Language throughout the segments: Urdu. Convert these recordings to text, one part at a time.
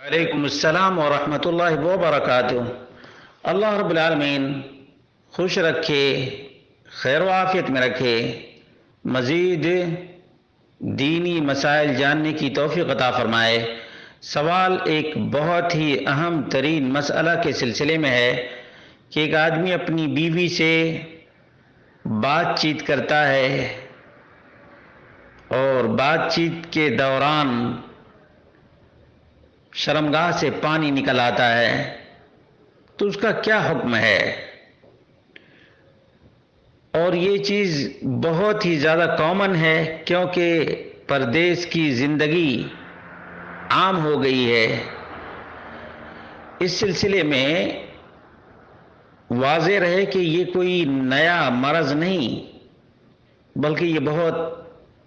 علیکم السلام ورحمۃ اللہ وبرکاتہ۔ اللہ رب العالمین خوش رکھے، خیر و عافیت میں رکھے، مزید دینی مسائل جاننے کی توفیق عطا فرمائے۔ سوال ایک بہت ہی اہم ترین مسئلہ کے سلسلے میں ہے کہ ایک آدمی اپنی بیوی سے بات چیت کرتا ہے اور بات چیت کے دوران شرمگاہ سے پانی نکل آتا ہے تو اس کا کیا حکم ہے؟ اور یہ چیز بہت ہی زیادہ کامن ہے کیونکہ پردیس کی زندگی عام ہو گئی ہے۔ اس سلسلے میں واضح رہے کہ یہ کوئی نیا مرض نہیں بلکہ یہ بہت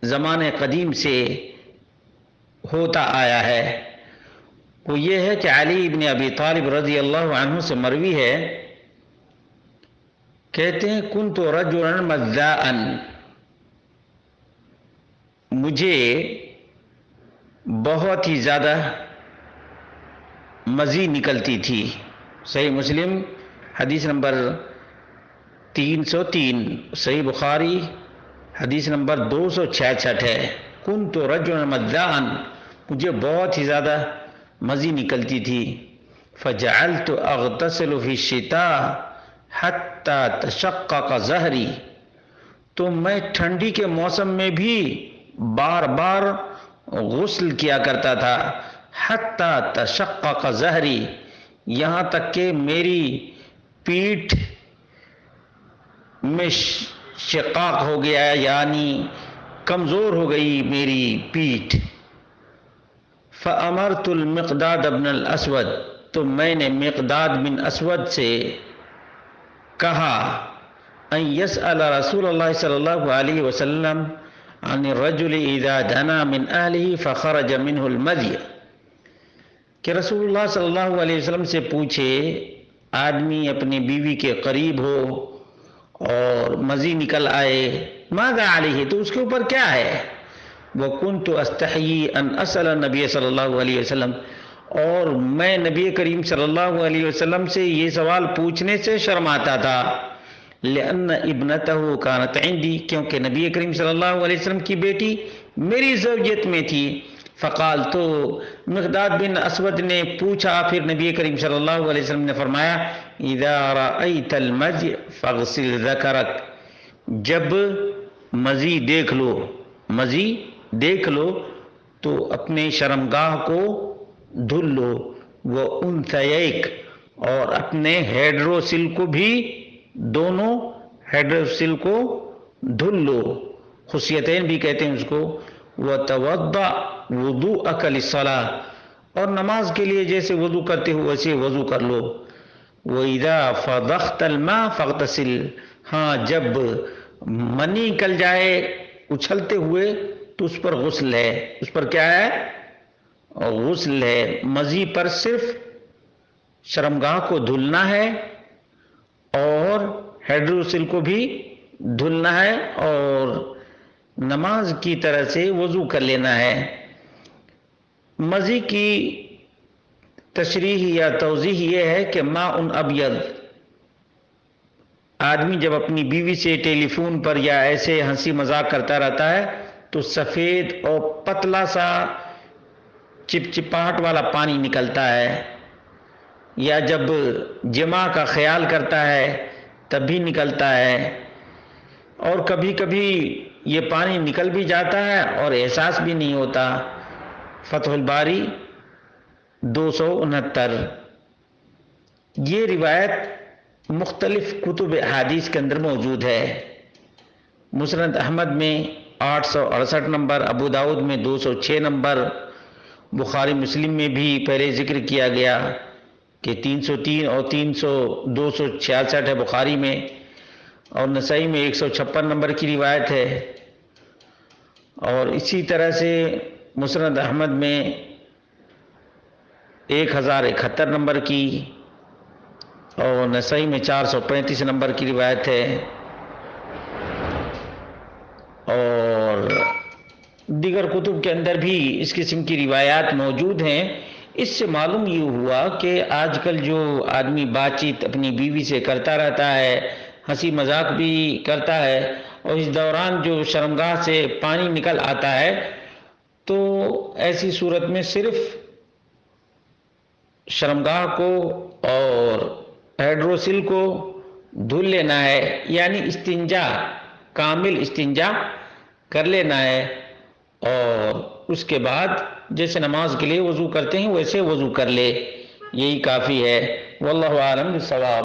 زمانے قدیم سے ہوتا آیا ہے۔ وہ یہ ہے کہ علی بن ابی طالب رضی اللہ عنہ سے مروی ہے، کہتے ہیں کنت رجلا مذاء، مجھے بہت ہی زیادہ مزی نکلتی تھی۔ صحیح مسلم حدیث نمبر 303، صحیح بخاری حدیث نمبر 266 ہے۔ کنت رجلا مذاء، مجھے بہت ہی زیادہ مزی نکلتی تھی۔ فجعلت اغتسل فی الشتاء حتی تشقق ظہری، تو میں ٹھنڈی کے موسم میں بھی بار بار غسل کیا کرتا تھا۔ حتی تشقق ظہری، یہاں تک کہ میری پیٹھ میں شقاق ہو گیا، یعنی کمزور ہو گئی میری پیٹھ۔ فَأَمَرْتُ الْمِقْدَادَ بْنَ الْأَسْوَدِ، تو میں نے مقداد بن اسود سے کہا ان يسأل رسول اللہ صلی اللہ علیہ وسلم عن الرجل اذا دنا من اہلہ فخرج منہ المذی، کہ رسول اللہ صلی اللہ علیہ وسلم سے پوچھے آدمی اپنی بیوی کے قریب ہو اور مزی نکل آئے، ماذا علیہ، تو اس کے اوپر کیا ہے؟ وَكُنْتُ أَسْتَحْيِي أَنْ أَسْأَلَ النَّبِيَّ صلی اللہ علیہ وسلم، اور میں نبی کریم صلی اللہ علیہ وسلم سے یہ سوال پوچھنے سے شرماتا تھا۔ لِأَنَّ ابْنَتَهُ كَانَتْ عِنْدِي، کیونکہ نبی کریم صلی اللہ علیہ وسلم کی بیٹی میری زوجیت میں تھی۔ فقال، تو مقداد بن اسود نے پوچھا، پھر نبی کریم صلی اللہ علیہ وسلم نے فرمایا اذا رأيت المذی فاغسل ذکرک، جب مزی دیکھ لو، مزی دیکھ لو تو اپنے شرمگاہ کو دھل لو، وہ انثییک، اور اپنے ہیڈروسل کو بھی، دونوں ہیڈروسل کو دھل لو، خصیتین بھی کہتے ہیں اس کو۔ وتوضأ وضوءک للصلاۃ، اور نماز کے لیے جیسے وضو کرتے ہو ویسے وضو کر لو۔ وَإِذَا فَضَخْتَ الْمَاءَ فَاغْتَسِلْ، ہاں جب منی نکل جائے اچھلتے ہوئے تو اس پر غسل ہے، اس پر کیا ہے؟ غسل ہے۔ مزی پر صرف شرمگاہ کو دھلنا ہے اور ہیڈروسل کو بھی دھلنا ہے اور نماز کی طرح سے وضو کر لینا ہے۔ مزی کی تشریح یا توضیح یہ ہے کہ ماء ابیض، آدمی جب اپنی بیوی سے ٹیلی فون پر یا ایسے ہنسی مذاق کرتا رہتا ہے تو سفید اور پتلا سا چپچپاہٹ والا پانی نکلتا ہے، یا جب جماع کا خیال کرتا ہے تب بھی نکلتا ہے، اور کبھی کبھی یہ پانی نکل بھی جاتا ہے اور احساس بھی نہیں ہوتا۔ فتح الباری 269۔ یہ روایت مختلف کتب احادیث کے اندر موجود ہے۔ مسند احمد میں 868 نمبر، ابو داؤد میں 206 نمبر، بخاری مسلم میں بھی پہلے ذکر کیا گیا کہ 303 اور 266 ہے بخاری میں، اور نسائی میں 156 نمبر کی روایت ہے، اور اسی طرح سے مسند احمد میں 1071 نمبر کی، اور نسائی میں 435 نمبر کی روایت ہے، اور دیگر کتب کے اندر بھی اس قسم کی روایات موجود ہیں۔ اس سے معلوم یہ ہوا کہ آج کل جو آدمی بات چیت اپنی بیوی سے کرتا رہتا ہے، ہنسی مذاق بھی کرتا ہے، اور اس دوران جو شرمگاہ سے پانی نکل آتا ہے، تو ایسی صورت میں صرف شرمگاہ کو اور ہیڈروسل کو دھل لینا ہے، یعنی استنجا، کامل استنجا کر لینا ہے، اور اس کے بعد جیسے نماز کے لیے وضو کرتے ہیں ویسے وضو کر لے، یہی کافی ہے۔ واللہ اعلم بالصواب۔